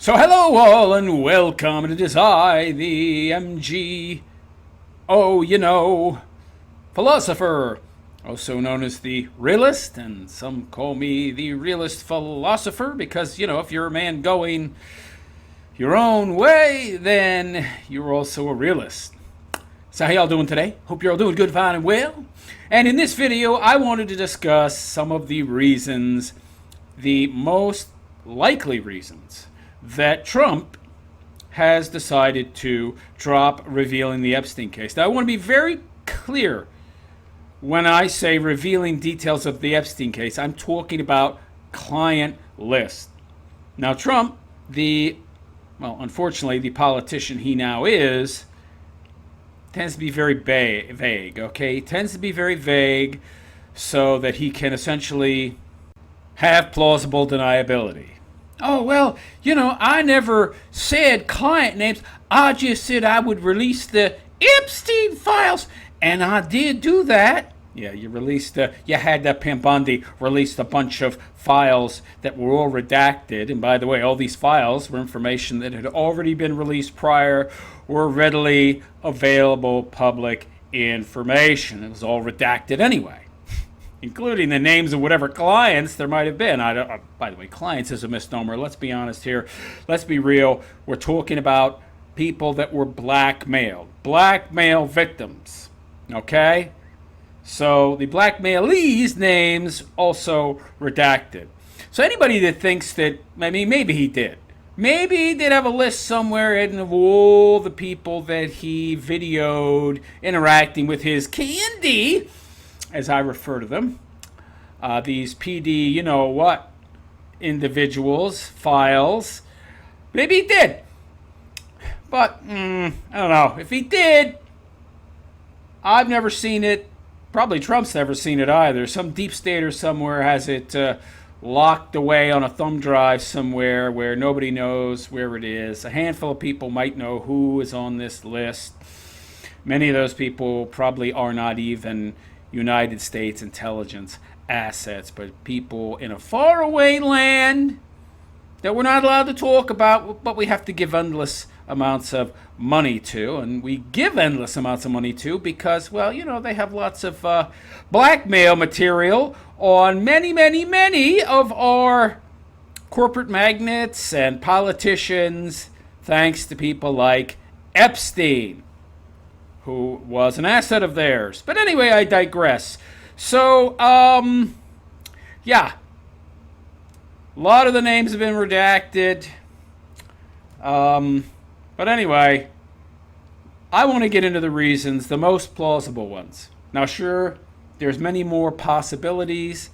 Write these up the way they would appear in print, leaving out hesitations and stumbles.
So hello all and welcome. It is I, the philosopher, also known as the realist, and some call me the realist philosopher because, if you're a man going your own way, then you're also a realist. So how y'all doing today? Hope you're all doing good, fine, and well. And in this video, I wanted to discuss some of the reasons, the most likely reasons, that Trump has decided to drop revealing the Epstein case. Now, I want to be very clear when I say revealing details of the Epstein case. I'm talking about client list. Now, Trump, unfortunately, the politician he now is, tends to be very vague, okay? He tends to be very vague so that he can essentially have plausible deniability. Oh, well, I never said client names. I just said I would release the Epstein files, and I did do that. Yeah, you had that Pimp Bundy released a bunch of files that were all redacted. And by the way, all these files were information that had already been released prior, were readily available public information. It was all redacted anyway, including the names of whatever clients there might have been. By the way, clients is a misnomer. Let's be honest here. Let's be real. We're talking about people that were blackmail victims, okay? So the blackmailees' names also redacted. So anybody that thinks that, maybe he did. Maybe he did have a list somewhere of all the people that he videoed interacting with his candy, as I refer to them, these PD, individuals, files. Maybe he did. But, I don't know. If he did, I've never seen it. Probably Trump's never seen it either. Some deep stater somewhere has it locked away on a thumb drive somewhere where nobody knows where it is. A handful of people might know who is on this list. Many of those people probably are not even United States intelligence assets, but people in a faraway land that we're not allowed to talk about, but we have to give endless amounts of money to. And we give endless amounts of money to because, they have lots of blackmail material on many of our corporate magnates and politicians, thanks to people like Epstein, who was an asset of theirs. But anyway, I digress. So, a lot of the names have been redacted. But anyway, I want to get into the reasons, the most plausible ones. Now, sure, there's many more possibilities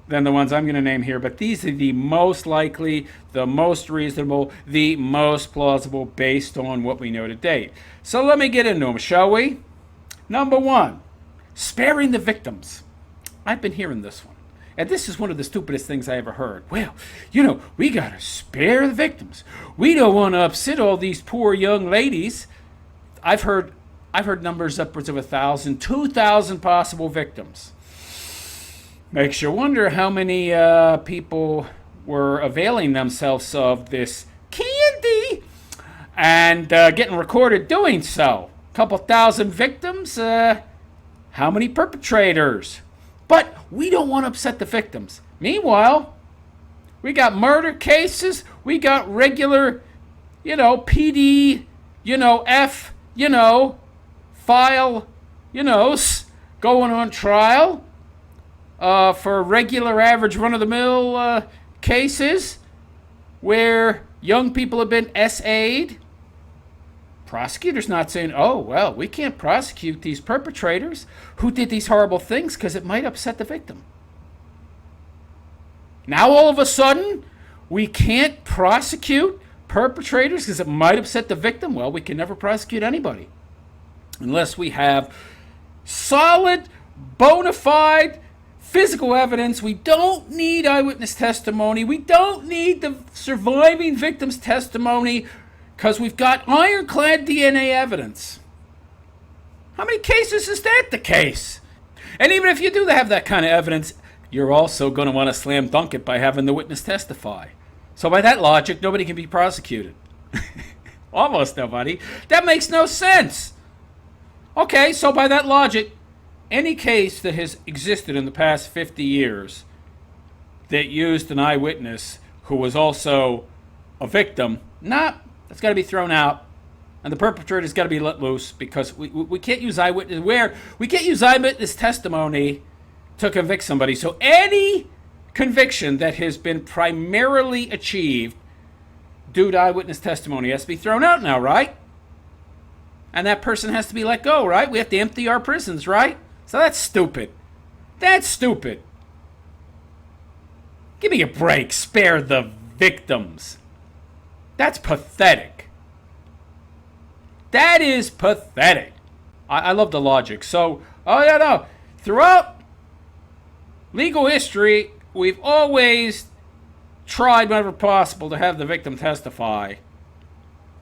than the ones I'm going to name here, but these are the most likely, the most reasonable, the most plausible based on what we know to date. So let me get into them, shall we? Number one, sparing the victims. I've been hearing this one. And this is one of the stupidest things I ever heard. Well, we got to spare the victims. We don't want to upset all these poor young ladies. I've heard numbers upwards of 1,000, 2,000 possible victims. Makes you wonder how many people were availing themselves of this candy and getting recorded doing so. A couple thousand victims. How many perpetrators? But we don't want to upset the victims. Meanwhile, we got murder cases. We got regular, PD, F, file, going on trial for regular, average, run-of-the-mill cases where young people have been SA'd. Prosecutors not saying, oh, well, we can't prosecute these perpetrators who did these horrible things because it might upset the victim. Now, all of a sudden, we can't prosecute perpetrators because it might upset the victim. Well, we can never prosecute anybody unless we have solid, bona fide physical evidence. We don't need eyewitness testimony. We don't need the surviving victim's testimony, because we've got ironclad DNA evidence. How many cases is that the case? And even if you do have that kind of evidence, you're also going to want to slam dunk it by having the witness testify. So by that logic, nobody can be prosecuted. Almost nobody. That makes no sense. Okay, so by that logic, any case that has existed in the past 50 years that used an eyewitness who was also a victim, that's got to be thrown out. And the perpetrator's got to be let loose, because we can't use eyewitness testimony to convict somebody. So any conviction that has been primarily achieved due to eyewitness testimony has to be thrown out now, right? And that person has to be let go, right? We have to empty our prisons, right? So that's stupid. That's stupid. Give me a break. Spare the victims. That's pathetic. That is pathetic. I love the logic. So, throughout legal history, we've always tried whenever possible to have the victim testify.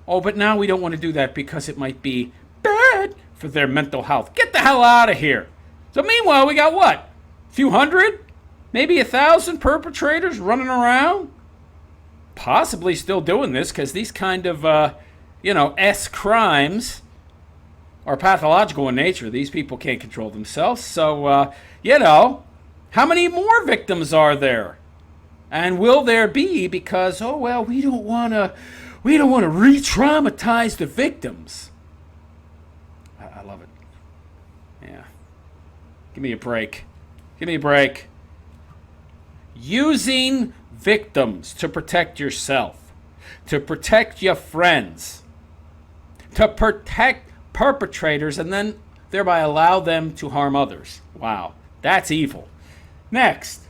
Oh, but now we don't want to do that because it might be bad for their mental health. Get the hell out of here. So meanwhile, we got what? A few hundred? Maybe 1,000 perpetrators running around? Possibly still doing this, because these kind of, S crimes are pathological in nature. These people can't control themselves. So, how many more victims are there? And will there be? Because, we don't want to re-traumatize the victims. I love it. Yeah. Give me a break. Give me a break. Using victims to protect yourself, to protect your friends, to protect perpetrators, and then thereby allow them to harm others. Wow, that's evil. Next,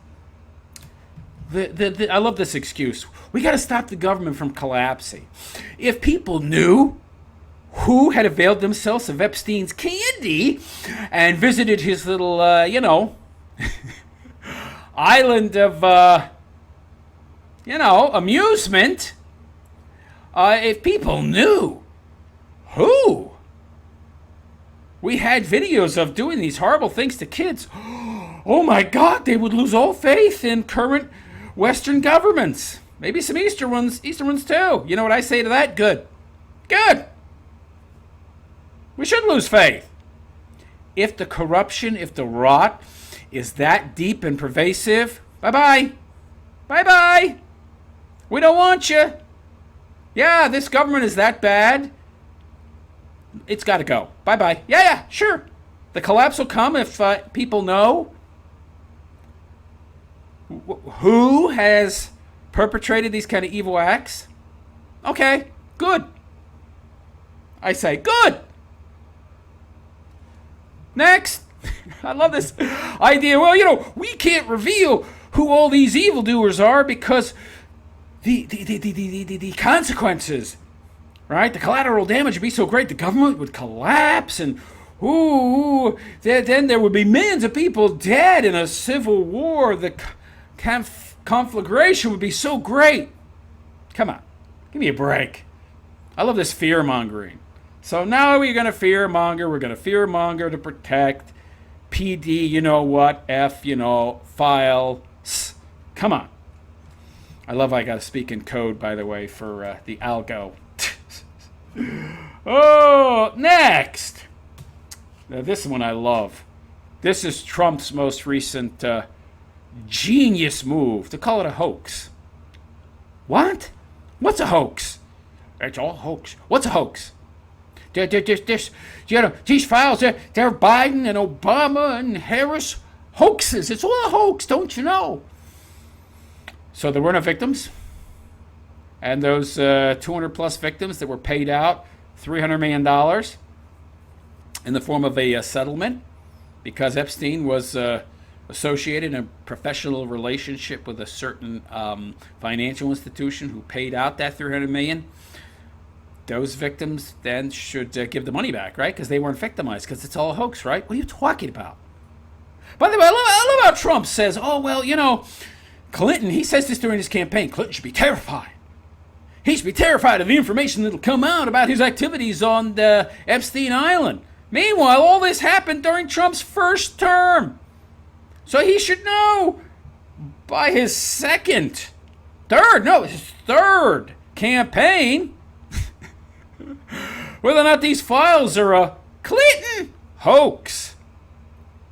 I love this excuse. We got to stop the government from collapsing. If people knew who had availed themselves of Epstein's candy and visited his little, island of, amusement, if people knew who we had videos of doing these horrible things to kids, oh my God, they would lose all faith in current Western governments. Maybe some Eastern ones too. You know what I say to that? Good. Good. We should lose faith. If the corruption, if the rot is that deep and pervasive, bye-bye. Bye-bye. We don't want you. Yeah, this government is that bad. It's got to go. Bye-bye. Yeah, sure. The collapse will come if people know who has perpetrated these kind of evil acts. Okay, good. I say good. Next. I love this idea. Well, we can't reveal who all these evildoers are because the consequences, right? The collateral damage would be so great, the government would collapse, and then there would be millions of people dead in a civil war. The conflagration would be so great. Come on, give me a break. I love this fear mongering. So now we're going to fear monger. We're going to fear monger to protect PD, F, files. Come on. I love I got to speak in code, by the way, for the algo. Oh, next. Now, this one I love. This is Trump's most recent genius move to call it a hoax. What? What's a hoax? It's all hoax. What's a hoax? These files, they're Biden and Obama and Harris hoaxes. It's all a hoax, don't you know? So there were no victims. And those 200 plus victims that were paid out $300 million in the form of a settlement because Epstein was associated in a professional relationship with a certain financial institution who paid out that $300 million. Those victims then should give the money back, right? Because they weren't victimized, because it's all a hoax, right? What are you talking about? By the way, I love how Trump says, Clinton, he says this during his campaign, Clinton should be terrified. He should be terrified of the information that'll come out about his activities on the Epstein Island. Meanwhile, all this happened during Trump's first term. So he should know by his second third, no, his third campaign, whether or not these files are a Clinton hoax.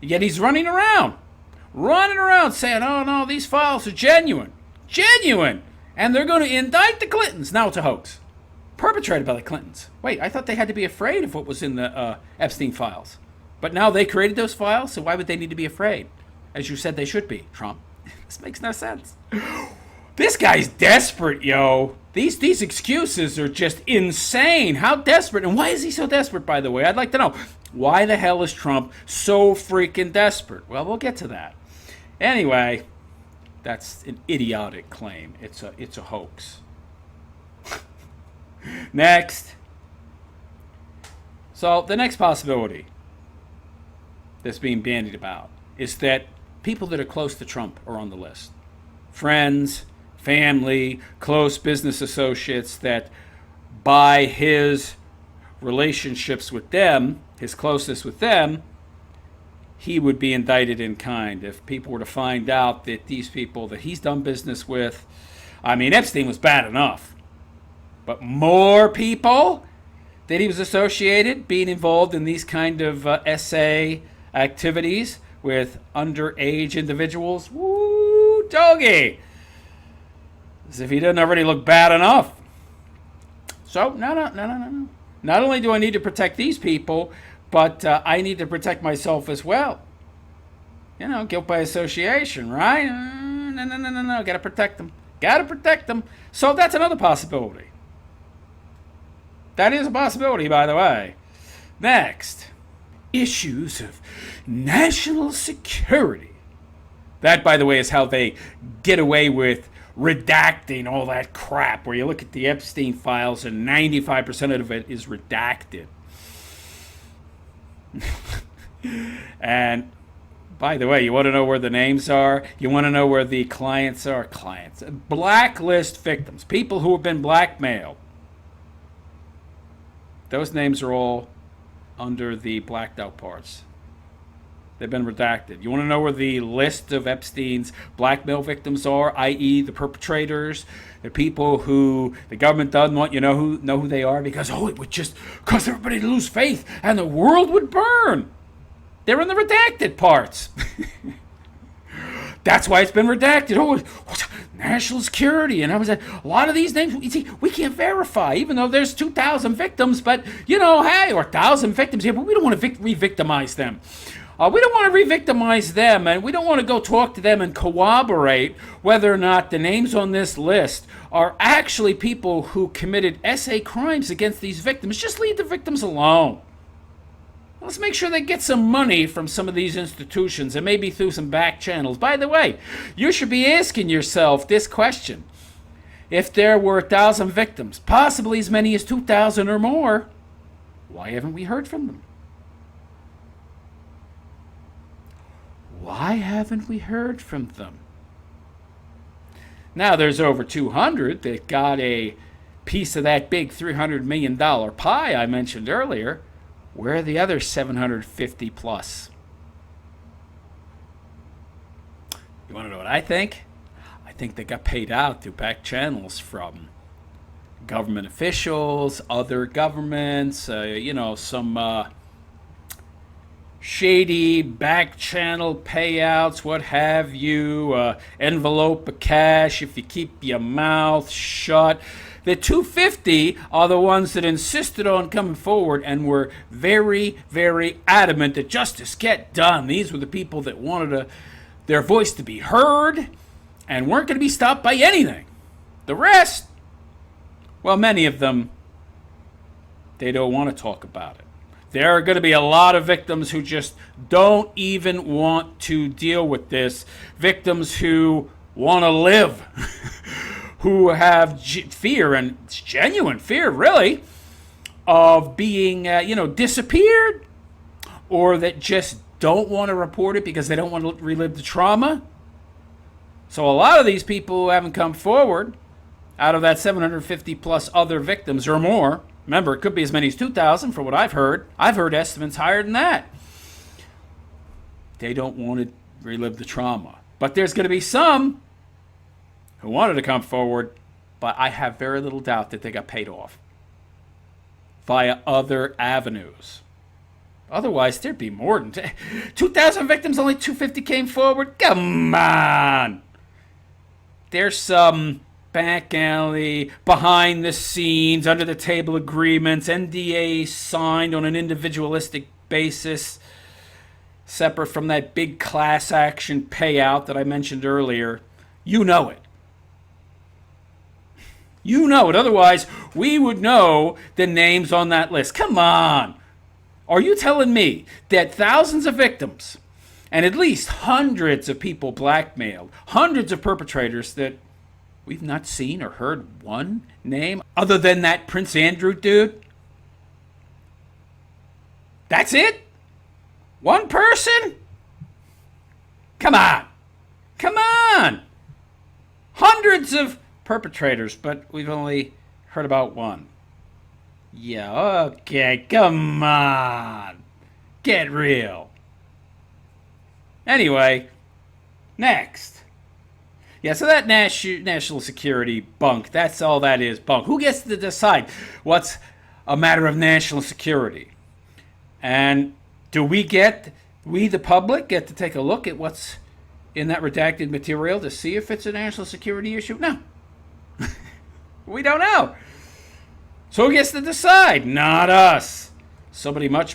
Yet he's running around saying, oh no, these files are genuine, and they're going to indict the Clintons. Now it's a hoax, perpetrated by the Clintons. Wait, I thought they had to be afraid of what was in the Epstein files. But now they created those files, so why would they need to be afraid? As you said they should be, Trump. This makes no sense. This guy's desperate, yo. These excuses are just insane. How desperate? And why is he so desperate, by the way? I'd like to know. Why the hell is Trump so freaking desperate? Well, we'll get to that. Anyway, that's an idiotic claim. It's a hoax. Next. So the next possibility that's being bandied about is that people that are close to Trump are on the list. Friends, family, close business associates that by his relationships with them, his closeness with them, he would be indicted in kind if people were to find out that these people that he's done business with, I mean, Epstein was bad enough, but more people that he was associated, being involved in these kind of SA activities with underage individuals, woo, doggy, as if he didn't already look bad enough. So, no. Not only do I need to protect these people, but I need to protect myself as well. You know, guilt by association, right? No. Gotta protect them. So that's another possibility. That is a possibility, by the way. Next, issues of national security. That, by the way, is how they get away with redacting all that crap, where you look at the Epstein files and 95% of it is redacted. And by the way, you want to know where the names are? You want to know where the clients are? Clients. Blacklist victims. People who have been blackmailed. Those names are all under the blacked out parts. They've been redacted. You want to know where the list of Epstein's blackmail victims are, i.e. the perpetrators, the people who the government doesn't want you to know who they are because, it would just cause everybody to lose faith and the world would burn. They're in the redacted parts. That's why it's been redacted. National security. And I was like, a lot of these names, you see, we can't verify, even though there's 2,000 victims, but, or 1,000 victims here, but we don't want to re-victimize them. We don't want to re-victimize them, and we don't want to go talk to them and corroborate whether or not the names on this list are actually people who committed SA crimes against these victims. Just leave the victims alone. Let's make sure they get some money from some of these institutions and maybe through some back channels. By the way, you should be asking yourself this question. If there were 1,000 victims, possibly as many as 2,000 or more, why haven't we heard from them? Why haven't we heard from them? Now there's over 200 that got a piece of that big $300 million pie I mentioned earlier. Where are the other 750 plus? You want to know what I think? I think they got paid out through back channels from government officials, other governments, some shady back channel payouts, what have you, envelope of cash if you keep your mouth shut. The 250 are the ones that insisted on coming forward and were very, very adamant that justice get done. These were the people that wanted their voice to be heard and weren't going to be stopped by anything. The rest, well, many of them, they don't want to talk about it. There are going to be a lot of victims who just don't even want to deal with this. Victims who want to live, who have fear, and it's genuine fear, really, of being, disappeared, or that just don't want to report it because they don't want to relive the trauma. So a lot of these people who haven't come forward, out of that 750 plus other victims or more, remember, it could be as many as 2,000 for what I've heard. I've heard estimates higher than that. They don't want to relive the trauma. But there's going to be some who wanted to come forward, but I have very little doubt that they got paid off via other avenues. Otherwise, there'd be more than 2,000 victims, only 250 came forward. Come on! There's some back alley, behind the scenes, under the table agreements, NDAs signed on an individualistic basis, separate from that big class action payout that I mentioned earlier. You know it. You know it. Otherwise, we would know the names on that list. Come on. Are you telling me that thousands of victims and at least hundreds of people blackmailed, hundreds of perpetrators that we've not seen or heard one name other than that Prince Andrew dude? That's it? One person? Come on. Come on. Hundreds of perpetrators, but we've only heard about one. Yeah, okay, come on. Get real. Anyway, next. Yeah, so that national security bunk, that's all that is, bunk. Who gets to decide what's a matter of national security? And do we, the public, get to take a look at what's in that redacted material to see if it's a national security issue? No. We don't know. So who gets to decide? Not us. Somebody much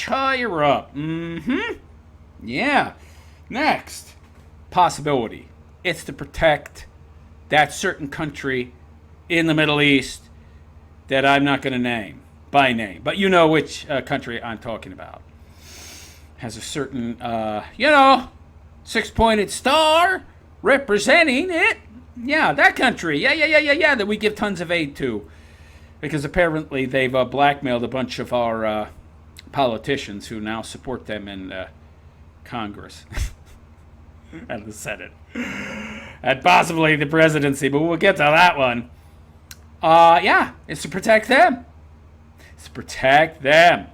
higher up. Yeah. Next possibility. It's to protect that certain country in the Middle East that I'm not going to name by name. But you know which country I'm talking about. Has a certain, 6-pointed star representing it. Yeah, that country. Yeah, that we give tons of aid to. Because apparently they've blackmailed a bunch of our politicians who now support them in Congress and the Senate. And possibly the presidency, but we'll get to that one. It's to protect them. It's to protect them.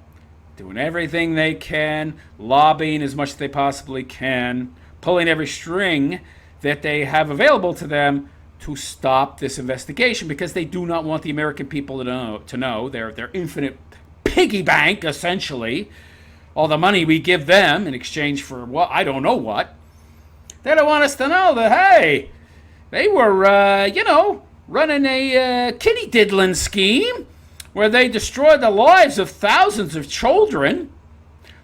Doing everything they can, lobbying as much as they possibly can, pulling every string that they have available to them to stop this investigation, because they do not want the American people to know their infinite piggy bank, essentially, all the money we give them in exchange for what, I don't know what. They don't want us to know that, hey, they were, running a kitty diddling scheme where they destroyed the lives of thousands of children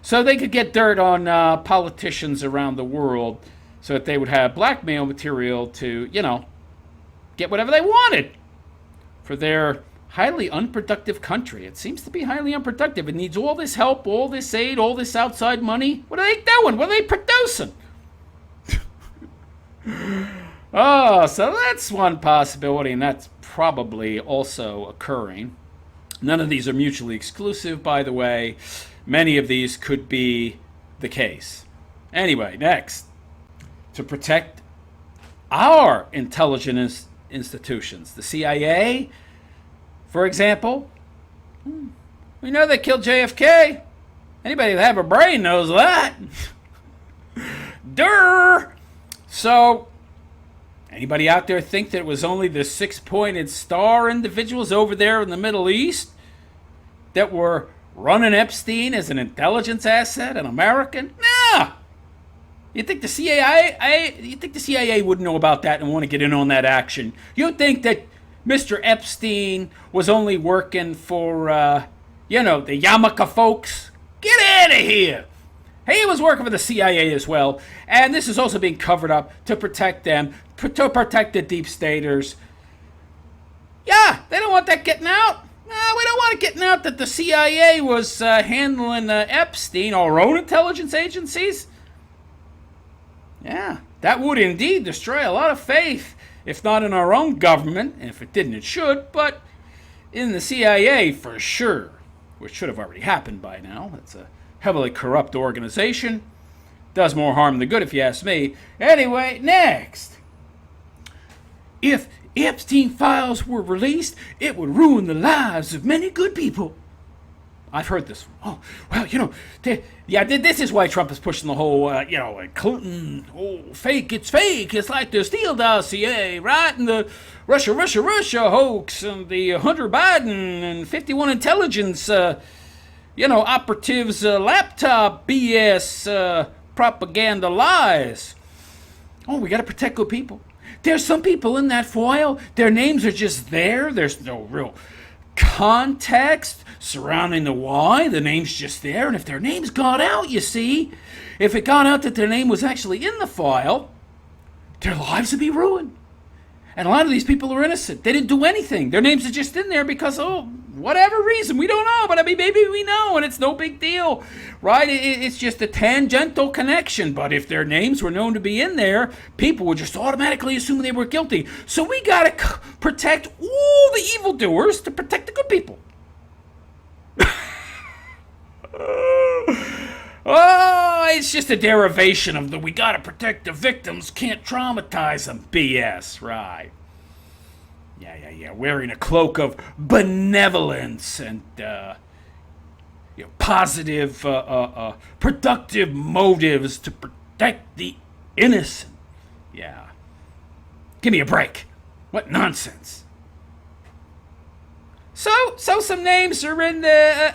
so they could get dirt on politicians around the world so that they would have blackmail material to, get whatever they wanted for their highly unproductive country. It seems to be highly unproductive. It needs all this help, all this aid, all this outside money. What are they doing? What are they producing? So that's one possibility, and that's probably also occurring. None of these are mutually exclusive, by the way. Many of these could be the case. Anyway, next. To protect our intelligence institutions. The CIA, for example. We know they killed JFK. Anybody that have a brain knows that. Durr! So, anybody out there think that it was only the 6-pointed star individuals over there in the Middle East that were running Epstein as an intelligence asset, an American? Nah! You think the CIA wouldn't know about that and want to get in on that action? You think that Mr. Epstein was only working for, the Yarmouth folks? Get out of here! He was working for the CIA as well, and this is also being covered up to protect them, to protect the deep staters. Yeah, they don't want that getting out. No, we don't want it getting out that the CIA was handling Epstein, our own intelligence agencies. Yeah, that would indeed destroy a lot of faith, if not in our own government, and if it didn't, it should, but in the CIA for sure, which should have already happened by now. It's a heavily corrupt organization. Does more harm than good, if you ask me. Anyway, next. If Epstein files were released, it would ruin the lives of many good people. I've heard this. Oh, well, this is why Trump is pushing the whole, like Clinton, fake, it's fake. It's like the Steele dossier, right? And the Russia hoax and the Hunter Biden and 51 intelligence, operatives, laptop BS, propaganda lies. Oh, we got to protect good people. There's some people in that foil, their names are just there. There's no real context surrounding the why. The name's just there. And if their name's got out, you see, if it got out that their name was actually in the file, their lives would be ruined. And a lot of these people are innocent. They didn't do anything. Their names are just in there because, whatever reason, we don't know. But I mean, maybe we know, and it's no big deal, right? It's just a tangential connection. But if their names were known to be in there, people would just automatically assume they were guilty. So we got to protect all the evildoers to protect the good people. It's just a derivation of the we got to protect the victims, can't traumatize them BS, right? Yeah. Wearing a cloak of benevolence and positive, productive motives to protect the innocent. Yeah. Give me a break. What nonsense. So some names are in the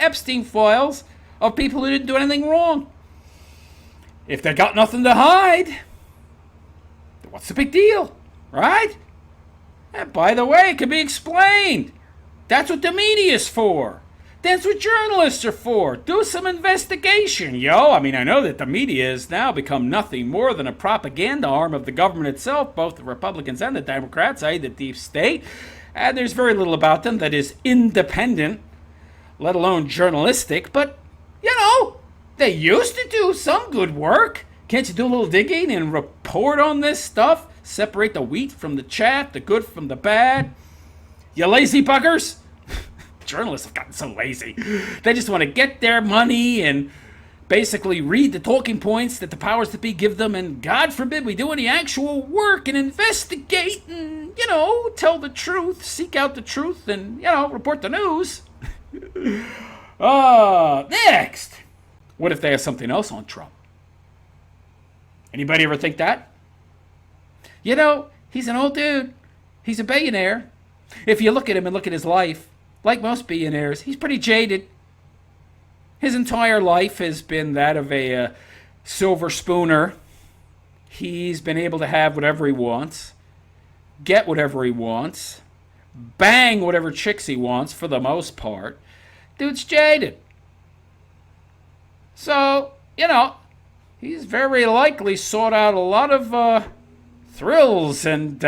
Epstein files of people who didn't do anything wrong. If they got nothing to hide, what's the big deal, right? And by the way, it can be explained. That's what the media's for. That's what journalists are for. Do some investigation, yo. I mean, I know that the media has now become nothing more than a propaganda arm of the government itself, both the Republicans and the Democrats, i.e. the deep state. And there's very little about them that is independent, let alone journalistic. But, they used to do some good work. Can't you do a little digging and report on this stuff? Separate the wheat from the chaff, the good from the bad? You lazy buggers? Journalists have gotten so lazy. They just want to get their money and basically read the talking points that the powers that be give them, and God forbid we do any actual work and investigate and, tell the truth, seek out the truth, and, report the news. Next. What if they have something else on Trump? Anybody ever think that? He's an old dude. He's a billionaire. If you look at him and look at his life, like most billionaires, he's pretty jaded. His entire life has been that of a silver spooner. He's been able to have whatever he wants, get whatever he wants, bang whatever chicks he wants for the most part. Dude's jaded. So, he's very likely sought out a lot of thrills and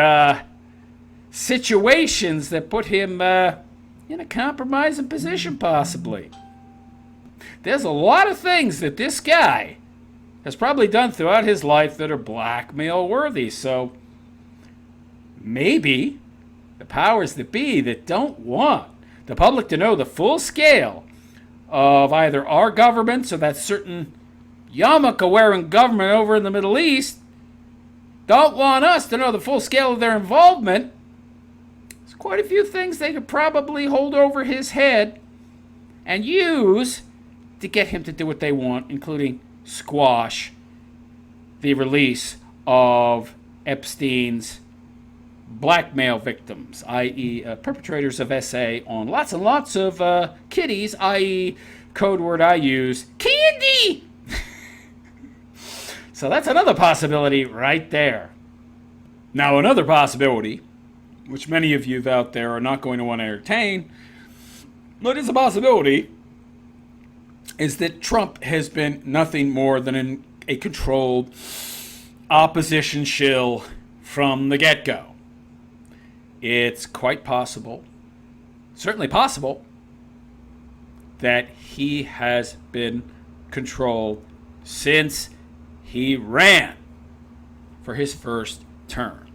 situations that put him in a compromising position, possibly. There's a lot of things that this guy has probably done throughout his life that are blackmail worthy. So maybe the powers that be that don't want the public to know the full scale of either our governments or that certain yarmulke-wearing government over in the Middle East don't want us to know the full scale of their involvement. There's quite a few things they could probably hold over his head and use to get him to do what they want, including squash the release of Epstein's blackmail victims, i.e. Perpetrators of SA on lots and lots of kiddies, i.e. code word I use, candy! So that's another possibility right there. Now another possibility, which many of you out there are not going to want to entertain, but it's a possibility, is that Trump has been nothing more than a controlled opposition shill from the get-go. It's quite possible, certainly possible, that he has been controlled since he ran for his first term.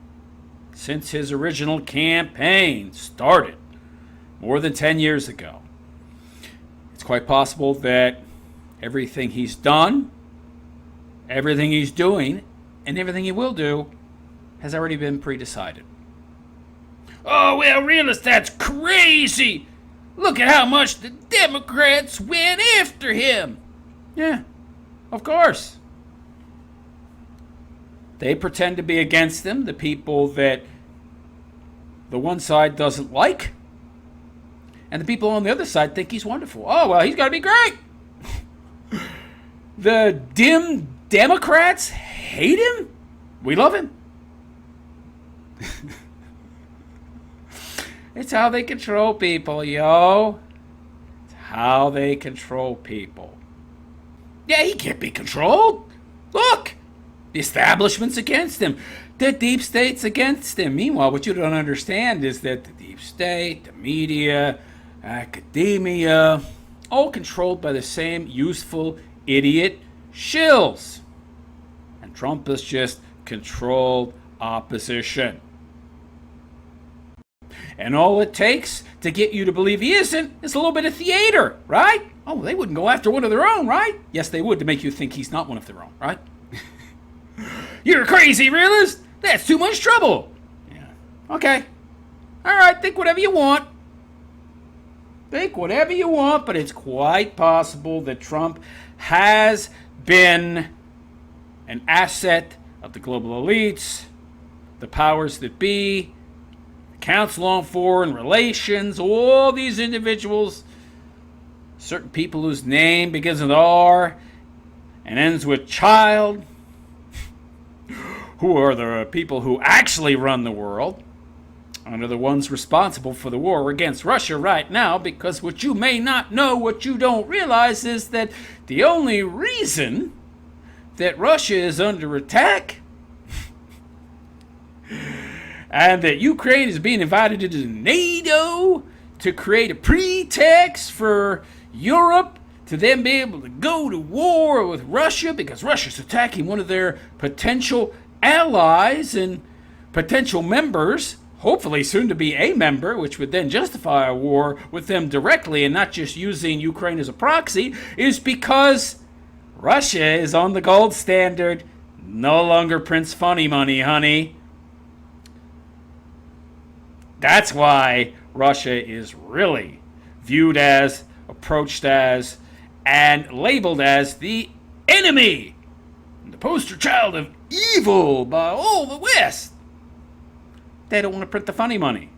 Since his original campaign started more than 10 years ago. It's quite possible that everything he's done, everything he's doing, and everything he will do has already been pre-decided. Oh, well, realists, that's crazy. Look at how much the Democrats went after him. Yeah, of course. They pretend to be against him, the people that the one side doesn't like. And the people on the other side think he's wonderful. Oh, well, he's got to be great. The dim Democrats hate him. We love him. It's how they control people, yo. It's how they control people. Yeah, he can't be controlled. Look, the establishment's against him. The deep state's against him. Meanwhile, what you don't understand is that the deep state, the media, academia, all controlled by the same useful idiot shills. And Trump is just controlled opposition. And all it takes to get you to believe he isn't is a little bit of theater, right? Oh, they wouldn't go after one of their own, right? Yes, they would, to make you think he's not one of their own, right? You're a crazy realist? That's too much trouble. Yeah. Okay. All right, think whatever you want. Think whatever you want, but it's quite possible that Trump has been an asset of the global elites, the powers that be, the Council on Foreign Relations, all these individuals, certain people whose name begins with R and ends with child, who are the people who actually run the world, and are the ones responsible for the war against Russia right now, because what you may not know, what you don't realize, is that the only reason that Russia is under attack and that Ukraine is being invited into NATO to create a pretext for Europe to then be able to go to war with Russia because Russia's attacking one of their potential allies and potential members, hopefully soon to be a member, which would then justify a war with them directly and not just using Ukraine as a proxy, is because Russia is on the gold standard, no longer Prince Funny Money, honey. That's why Russia is really viewed as, approached as, and labeled as the enemy, the poster child of evil by all the West. They don't want to print the funny money.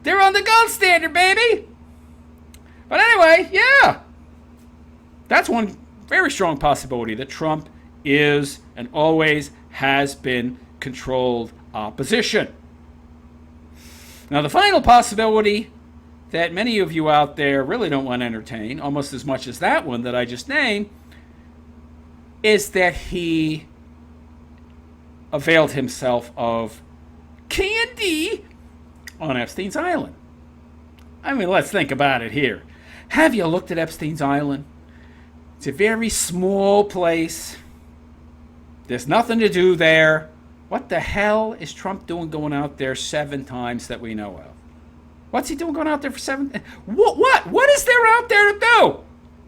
They're on the gold standard, baby. But anyway, yeah. That's one very strong possibility, that Trump is and always has been controlled opposition. Now, the final possibility that many of you out there really don't want to entertain, almost as much as that one that I just named, is that he availed himself of candy on Epstein's Island. I mean, let's think about it here. Have you looked at Epstein's Island? It's a very small place. There's nothing to do there. What the hell is Trump doing going out there 7 times that we know of? What's he doing going out there for 7? What is there out there to do?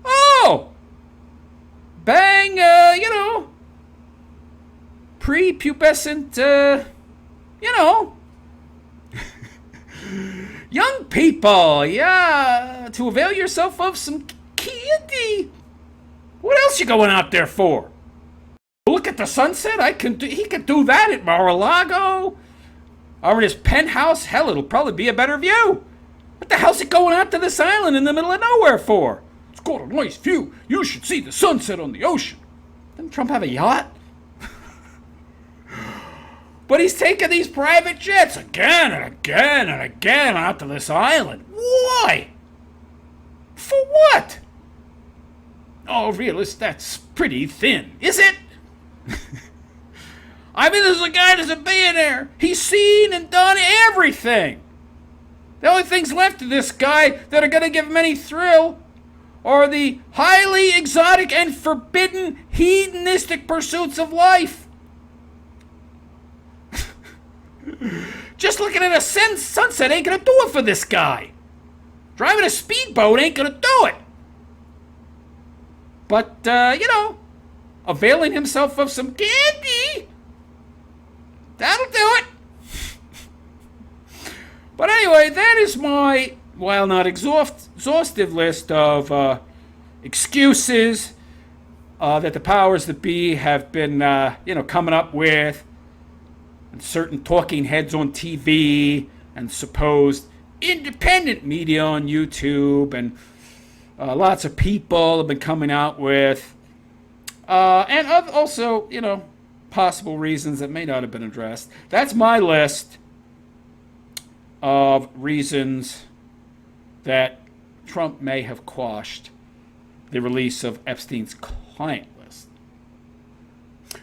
Oh! Bang, prepubescent, young people, yeah, to avail yourself of some candy. What else you going out there for? Look at the sunset? He could do that at Mar-a-Lago or in his penthouse. Hell, it'll probably be a better view. What the hell's he going out to this island in the middle of nowhere for? It's got a nice view. You should see the sunset on the ocean. Doesn't Trump have a yacht? But he's taking these private jets again and again and again out to this island. Why? For what? Oh, realist, that's pretty thin, is it? I mean, there's a guy that's a billionaire. He's seen and done everything. The only things left to this guy that are going to give him any thrill are the highly exotic and forbidden hedonistic pursuits of life. Just looking at a sunset ain't going to do it for this guy. Driving a speedboat ain't going to do it. But, availing himself of some candy, that'll do it. But anyway, that is my while not exhaustive list of excuses that the powers that be have been, coming up with, and certain talking heads on TV, and supposed independent media on YouTube, and lots of people have been coming out with, and also, possible reasons that may not have been addressed. That's my list of reasons that Trump may have quashed the release of Epstein's client list.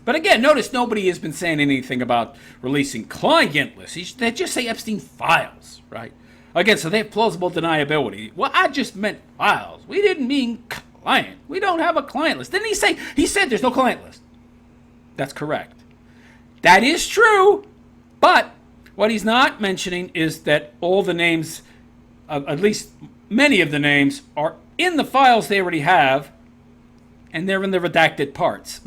But again, notice nobody has been saying anything about releasing client lists. They just say Epstein files, right? Again, so they have plausible deniability. Well, I just meant files. We didn't mean client. We don't have a client list. Didn't he say? He said there's no client list. That's correct. That is true. But what he's not mentioning is that all the names, at least many of the names, are in the files they already have, and they're in the redacted parts.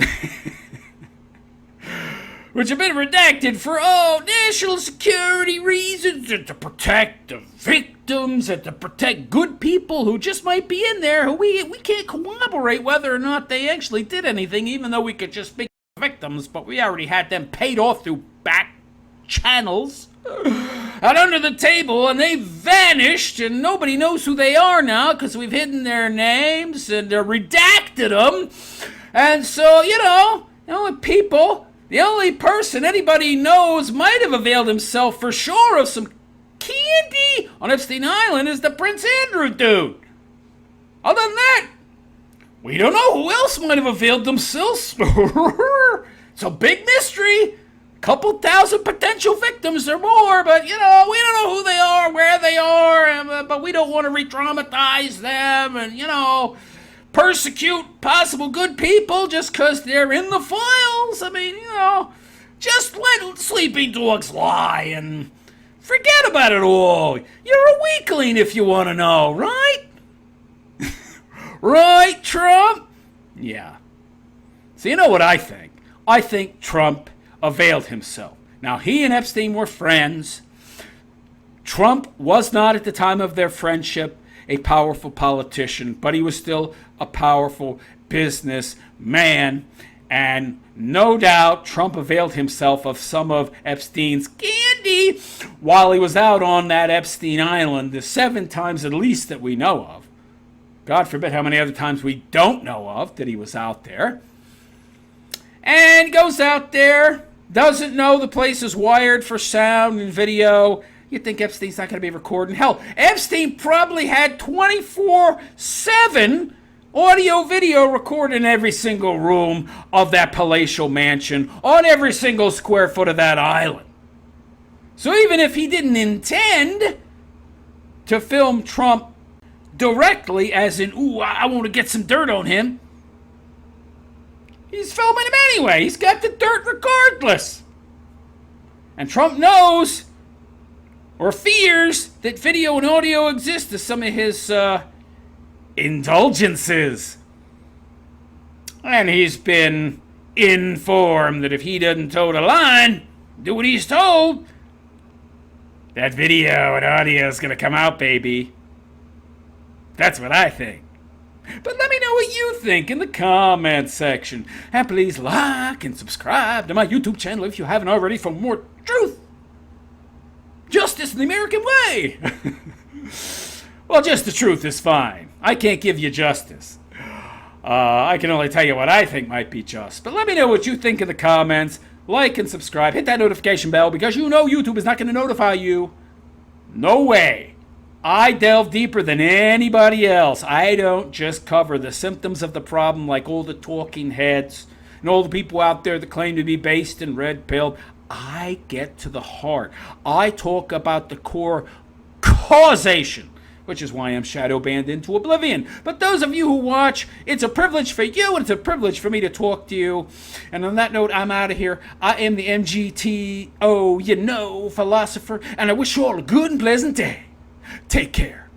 Which have been redacted for, national security reasons, and to protect the victims, and to protect good people who just might be in there, who we can't corroborate whether or not they actually did anything, even though we could just speak to victims, but we already had them paid off through back channels out under the table, and they vanished, and nobody knows who they are now because we've hidden their names and redacted them. And so, the only person anybody knows might have availed himself for sure of some candy on Epstein Island is the Prince Andrew dude. Other than that, we don't know who else might have availed themselves. It's a big mystery. Couple thousand potential victims or more, but we don't know who they are, where they are, but we don't want to re-traumatize them and persecute possible good people just because they're in the files. I mean, just let sleeping dogs lie and forget about it all. You're a weakling if you want to know, right? Right, Trump? Yeah. So you know what I think? I think Trump availed himself. Now, he and Epstein were friends. Trump was not, at the time of their friendship, a powerful politician, but he was still a powerful businessman. And no doubt Trump availed himself of some of Epstein's candy while he was out on that Epstein Island, the 7 times at least that we know of. God forbid how many other times we don't know of that he was out there. And he goes out there, doesn't know the place is wired for sound and video. You'd think Epstein's not going to be recording. Hell, Epstein probably had 24/7 audio-video recorded in every single room of that palatial mansion, on every single square foot of that island. So even if he didn't intend to film Trump directly, as in, I want to get some dirt on him, he's filming him anyway. He's got the dirt regardless. And Trump knows or fears that video and audio exist as some of his indulgences. And he's been informed that if he doesn't toe the line, do what he's told, that video and audio is going to come out, baby. That's what I think. But let me know what you think in the comments section. And please like and subscribe to my YouTube channel if you haven't already for more truth. Justice in the American way. Well, just the truth is fine. I can't give you justice. I can only tell you what I think might be just. But let me know what you think in the comments. Like and subscribe. Hit that notification bell because YouTube is not going to notify you. No way. I delve deeper than anybody else. I don't just cover the symptoms of the problem like all the talking heads and all the people out there that claim to be based and red-pilled. I get to the heart. I talk about the core causation, which is why I'm shadow banned into oblivion. But those of you who watch, it's a privilege for you and it's a privilege for me to talk to you. And on that note, I'm out of here. I am the MGTO, philosopher, and I wish you all a good and pleasant day. Take care.